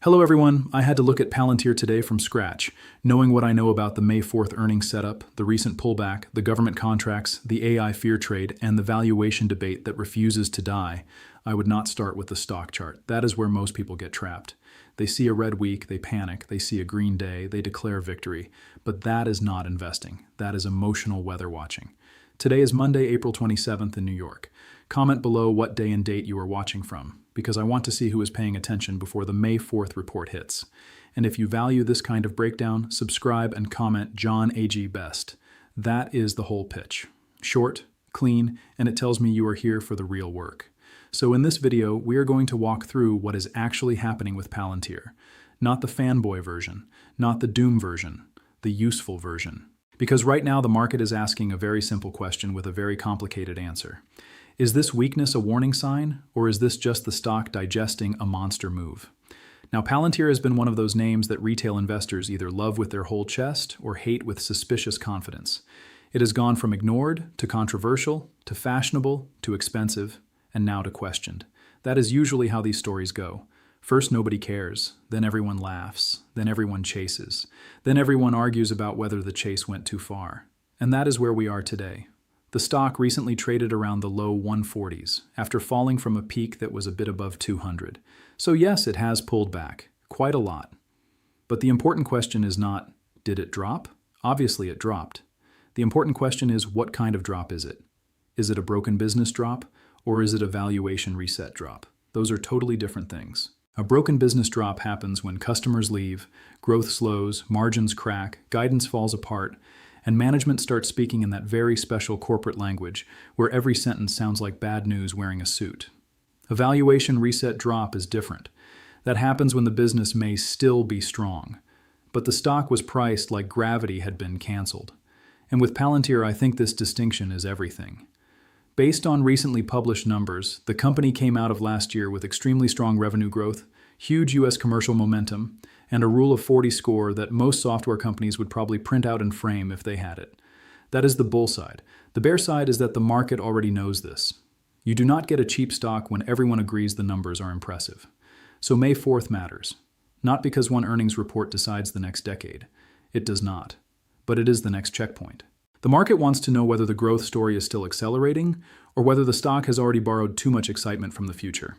Hello everyone, I had to look at Palantir today from scratch. Knowing what I know about the May 4th earnings setup, the recent pullback, the government contracts, the AI fear trade, and the valuation debate that refuses to die, I would not start with the stock chart. That is where most people get trapped. They see a red week, they panic, they see a green day, they declare victory. But that is not investing. That is emotional weather watching. Today is Monday, April 27th in New York. Comment below what day and date you are watching from, because I want to see who is paying attention before the May 4th report hits. And if you value this kind of breakdown, subscribe and comment John A.G. Best. That is the whole pitch. Short, clean, and it tells me you are here for the real work. So in this video, we are going to walk through what is actually happening with Palantir. Not the fanboy version, not the doom version, the useful version. Because right now the market is asking a very simple question with a very complicated answer. Is this weakness a warning sign, or is this just the stock digesting a monster move? Now, Palantir has been one of those names that retail investors either love with their whole chest or hate with suspicious confidence. It has gone from ignored to controversial to fashionable to expensive and now to questioned. That is usually how these stories go. First, nobody cares, then everyone laughs, then everyone chases, then everyone argues about whether the chase went too far. And that is where we are today. The stock recently traded around the low 140s, after falling from a peak that was a bit above 200. So yes, it has pulled back, quite a lot. But the important question is not, did it drop? Obviously it dropped. The important question is, what kind of drop is it? Is it a broken business drop, or is it a valuation reset drop? Those are totally different things. A broken business drop happens when customers leave, growth slows, margins crack, guidance falls apart, and management starts speaking in that very special corporate language where every sentence sounds like bad news wearing a suit. A valuation reset drop is different. That happens when the business may still be strong, but the stock was priced like gravity had been canceled. And with Palantir, I think this distinction is everything. Based on recently published numbers, the company came out of last year with extremely strong revenue growth, huge U.S. commercial momentum, and a Rule of 40 score that most software companies would probably print out and frame if they had it. That is the bull side. The bear side is that the market already knows this. You do not get a cheap stock when everyone agrees the numbers are impressive. So May 4th matters. Not because one earnings report decides the next decade. It does not. But it is the next checkpoint. The market wants to know whether the growth story is still accelerating or whether the stock has already borrowed too much excitement from the future.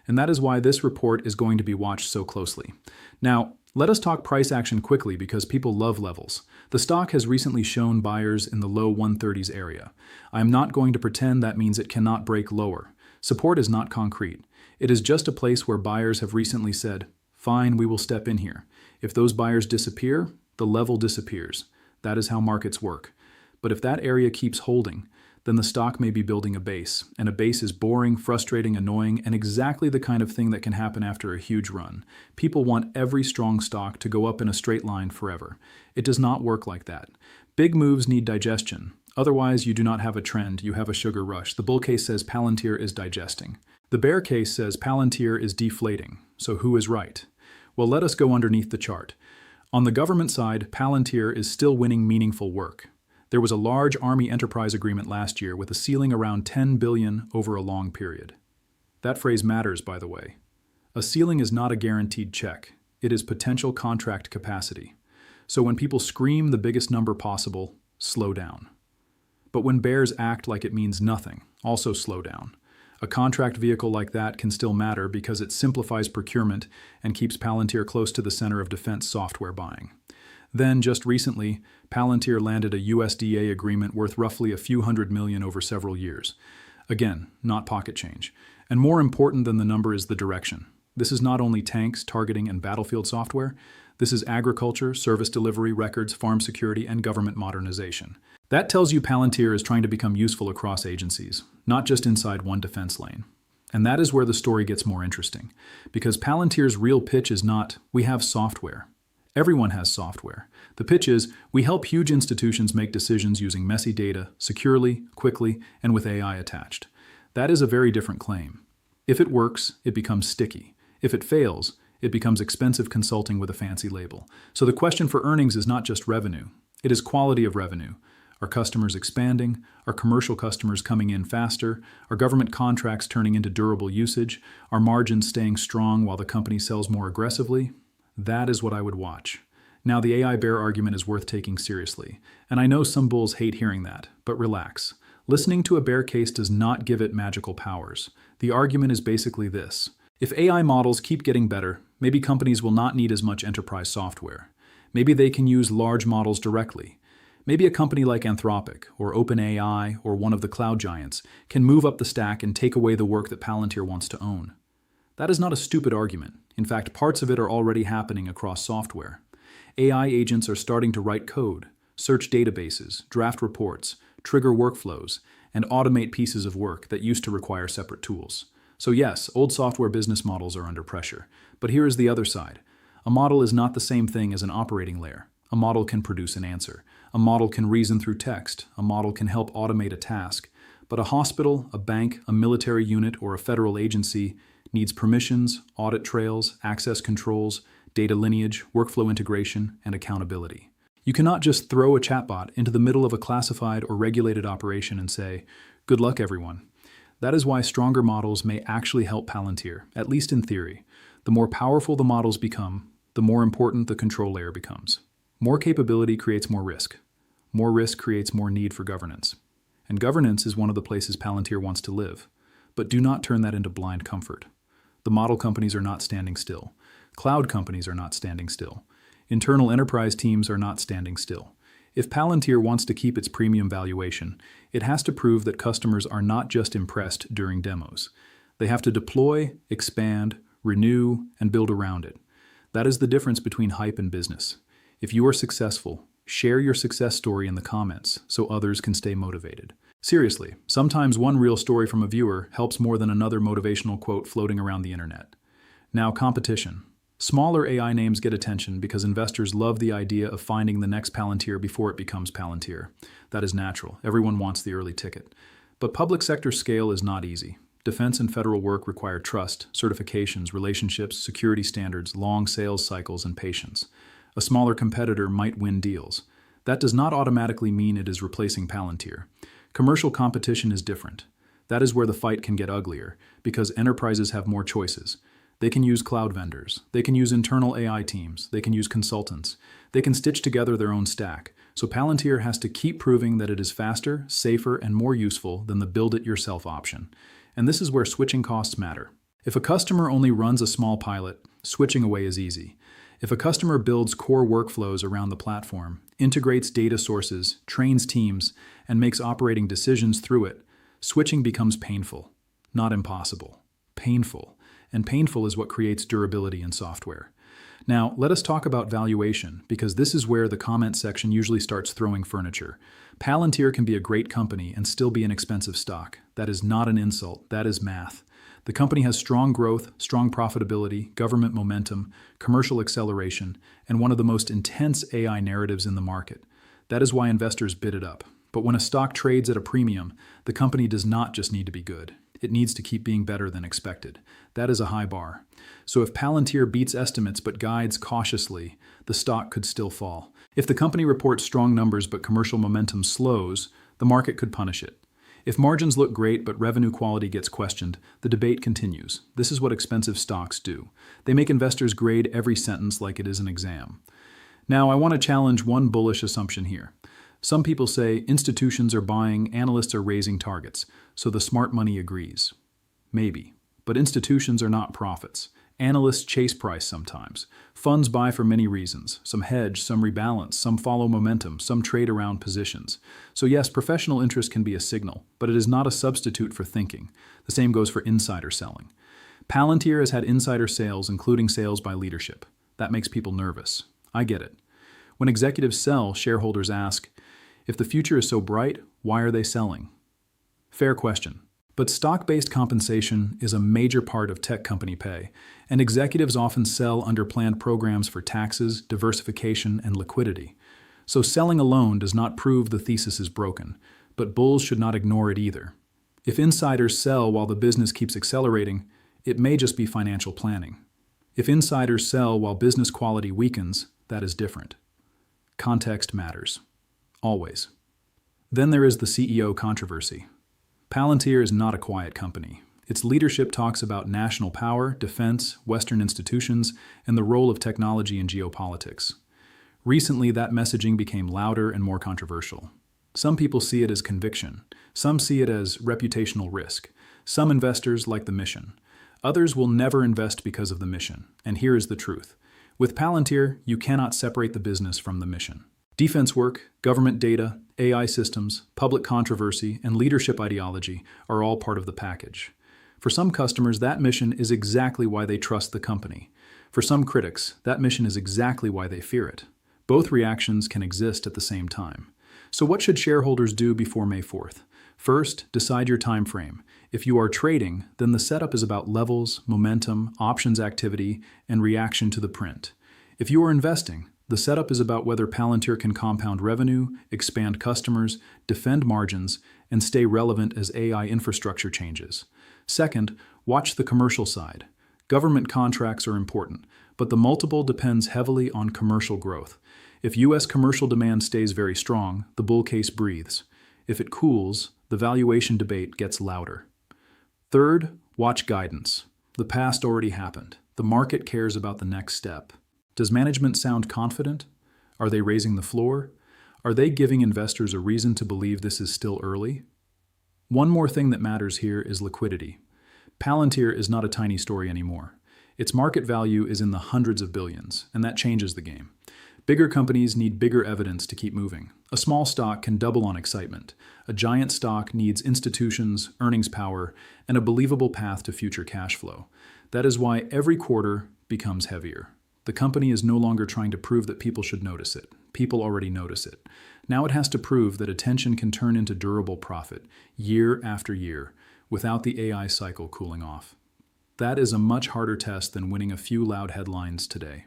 And that is why this report is going to be watched so closely. Now, let us talk price action quickly because people love levels. The stock has recently shown buyers in the low 130s area. I am not going to pretend that means it cannot break lower. Support is not concrete. It is just a place where buyers have recently said, fine, we will step in here. If those buyers disappear, the level disappears. That is how markets work. But if that area keeps holding, then the stock may be building a base, and a base is boring, frustrating, annoying, and exactly the kind of thing that can happen after a huge run. People want every strong stock to go up in a straight line forever. It does not work like that. Big moves need digestion. Otherwise, you do not have a trend, you have a sugar rush. The bull case says Palantir is digesting. The bear case says Palantir is deflating. So who is right? Well, let us go underneath the chart. On the government side, Palantir is still winning meaningful work. There was a large Army enterprise agreement last year with a ceiling around $10 billion over a long period. That phrase matters, by the way. A ceiling is not a guaranteed check. It is potential contract capacity. So when people scream the biggest number possible, slow down. But when bears act like it means nothing, also slow down. A contract vehicle like that can still matter because it simplifies procurement and keeps Palantir close to the center of defense software buying. Then, just recently, Palantir landed a USDA agreement worth roughly a few $100 million over several years. Again, not pocket change. And more important than the number is the direction. This is not only tanks, targeting, and battlefield software. This is agriculture, service delivery, records, farm security, and government modernization. That tells you Palantir is trying to become useful across agencies, not just inside one defense lane. And that is where the story gets more interesting. Because Palantir's real pitch is not, we have software. Everyone has software. The pitch is, we help huge institutions make decisions using messy data, securely, quickly, and with AI attached. That is a very different claim. If it works, it becomes sticky. If it fails, it becomes expensive consulting with a fancy label. So the question for earnings is not just revenue. It is quality of revenue. Are customers expanding? Are commercial customers coming in faster? Are government contracts turning into durable usage? Are margins staying strong while the company sells more aggressively? That is what I would watch. Now, the AI bear argument is worth taking seriously, and I know some bulls hate hearing that, but relax. Listening to a bear case does not give it magical powers. The argument is basically this. If AI models keep getting better, maybe companies will not need as much enterprise software. Maybe they can use large models directly. Maybe a company like Anthropic, or OpenAI, or one of the cloud giants can move up the stack and take away the work that Palantir wants to own. That is not a stupid argument. In fact, parts of it are already happening across software. AI agents are starting to write code, search databases, draft reports, trigger workflows, and automate pieces of work that used to require separate tools. So yes, old software business models are under pressure. But here is the other side. A model is not the same thing as an operating layer. A model can produce an answer. A model can reason through text. A model can help automate a task. But a hospital, a bank, a military unit, or a federal agency needs permissions, audit trails, access controls, data lineage, workflow integration, and accountability. You cannot just throw a chatbot into the middle of a classified or regulated operation and say, "Good luck, everyone." That is why stronger models may actually help Palantir, at least in theory. The more powerful the models become, the more important the control layer becomes. More capability creates more risk. More risk creates more need for governance. And governance is one of the places Palantir wants to live. But do not turn that into blind comfort. The model companies are not standing still. Cloud companies are not standing still. Internal enterprise teams are not standing still. If Palantir wants to keep its premium valuation, it has to prove that customers are not just impressed during demos. They have to deploy, expand, renew, and build around it. That is the difference between hype and business. If you are successful, share your success story in the comments so others can stay motivated. Seriously, sometimes one real story from a viewer helps more than another motivational quote floating around the internet. Now, competition. Smaller AI names get attention because investors love the idea of finding the next Palantir before it becomes Palantir. That is natural. Everyone wants the early ticket. But public sector scale is not easy. Defense and federal work require trust, certifications, relationships, security standards, long sales cycles, and patience. A smaller competitor might win deals. That does not automatically mean it is replacing Palantir. Commercial competition is different. That is where the fight can get uglier, because enterprises have more choices. They can use cloud vendors. They can use internal AI teams. They can use consultants. They can stitch together their own stack. So Palantir has to keep proving that it is faster, safer, and more useful than the build-it-yourself option. And this is where switching costs matter. If a customer only runs a small pilot, switching away is easy. If a customer builds core workflows around the platform, integrates data sources, trains teams, and makes operating decisions through it, switching becomes painful, not impossible. Painful. And painful is what creates durability in software. Now, let us talk about valuation, because this is where the comment section usually starts throwing furniture. Palantir can be a great company and still be an expensive stock. That is not an insult, that is math. The company has strong growth, strong profitability, government momentum, commercial acceleration, and one of the most intense AI narratives in the market. That is why investors bid it up. But when a stock trades at a premium, the company does not just need to be good. It needs to keep being better than expected. That is a high bar. So if Palantir beats estimates but guides cautiously, the stock could still fall. If the company reports strong numbers but commercial momentum slows, the market could punish it. If margins look great but revenue quality gets questioned, the debate continues. This is what expensive stocks do. They make investors grade every sentence like it is an exam. Now, I want to challenge one bullish assumption here. Some people say institutions are buying, analysts are raising targets, so the smart money agrees. Maybe. But institutions are not prophets. Analysts chase price sometimes. Funds buy for many reasons. Some hedge, some rebalance, some follow momentum, some trade around positions. So yes, professional interest can be a signal, but it is not a substitute for thinking. The same goes for insider selling. Palantir has had insider sales, including sales by leadership. That makes people nervous. I get it. When executives sell, shareholders ask, if the future is so bright, why are they selling? Fair question. But stock-based compensation is a major part of tech company pay, and executives often sell under planned programs for taxes, diversification, and liquidity. So selling alone does not prove the thesis is broken, but bulls should not ignore it either. If insiders sell while the business keeps accelerating, it may just be financial planning. If insiders sell while business quality weakens, that is different. Context matters. Always. Then there is the CEO controversy. Palantir is not a quiet company. Its leadership talks about national power, defense, Western institutions, and the role of technology in geopolitics. Recently, that messaging became louder and more controversial. Some people see it as conviction. Some see it as reputational risk. Some investors like the mission. Others will never invest because of the mission. And here is the truth. With Palantir, you cannot separate the business from the mission. Defense work, government data, AI systems, public controversy, and leadership ideology are all part of the package. For some customers, that mission is exactly why they trust the company. For some critics, that mission is exactly why they fear it. Both reactions can exist at the same time. So what should shareholders do before May 4th? First, decide your time frame. If you are trading, then the setup is about levels, momentum, options activity, and reaction to the print. If you are investing, the setup is about whether Palantir can compound revenue, expand customers, defend margins, and stay relevant as AI infrastructure changes. Second, watch the commercial side. Government contracts are important, but the multiple depends heavily on commercial growth. If U.S. commercial demand stays very strong, the bull case breathes. If it cools, the valuation debate gets louder. Third, watch guidance. The past already happened. The market cares about the next step. Does management sound confident? Are they raising the floor? Are they giving investors a reason to believe this is still early? One more thing that matters here is liquidity. Palantir is not a tiny story anymore. Its market value is in the hundreds of billions, and that changes the game. Bigger companies need bigger evidence to keep moving. A small stock can double on excitement. A giant stock needs institutions, earnings power, and a believable path to future cash flow. That is why every quarter becomes heavier. The company is no longer trying to prove that people should notice it. People already notice it. Now it has to prove that attention can turn into durable profit, year after year, without the AI cycle cooling off. That is a much harder test than winning a few loud headlines today.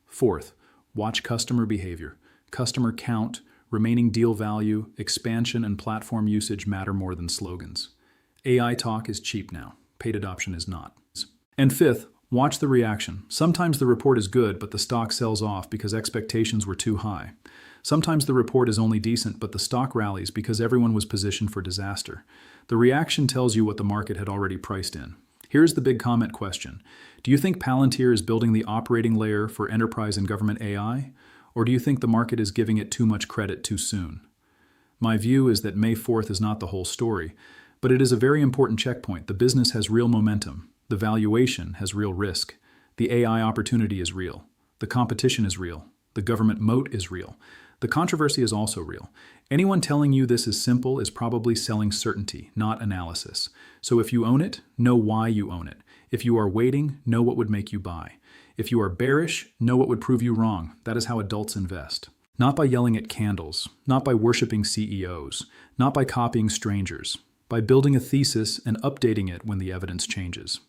Fourth, watch customer behavior. Customer count, remaining deal value, expansion, and platform usage matter more than slogans. AI talk is cheap now. Paid adoption is not. And fifth, watch the reaction. Sometimes the report is good, but the stock sells off because expectations were too high. Sometimes the report is only decent, but the stock rallies because everyone was positioned for disaster. The reaction tells you what the market had already priced in. Here's the big comment question. Do you think Palantir is building the operating layer for enterprise and government AI? Or do you think the market is giving it too much credit too soon? My view is that May 4th is not the whole story, but it is a very important checkpoint. The business has real momentum. The valuation has real risk. The AI opportunity is real. The competition is real. The government moat is real. The controversy is also real. Anyone telling you this is simple is probably selling certainty, not analysis. So if you own it, know why you own it. If you are waiting, know what would make you buy. If you are bearish, know what would prove you wrong. That is how adults invest. Not by yelling at candles, not by worshiping CEOs, not by copying strangers, by building a thesis and updating it when the evidence changes.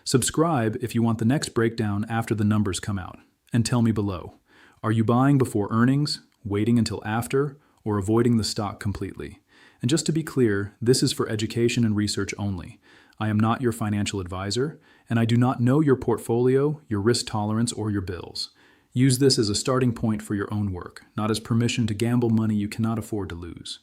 Subscribe if you want the next breakdown after the numbers come out. And tell me below, are you buying before earnings, waiting until after, or avoiding the stock completely? And just to be clear, this is for education and research only. I am not your financial advisor, and I do not know your portfolio, your risk tolerance, or your bills. Use this as a starting point for your own work, not as permission to gamble money you cannot afford to lose.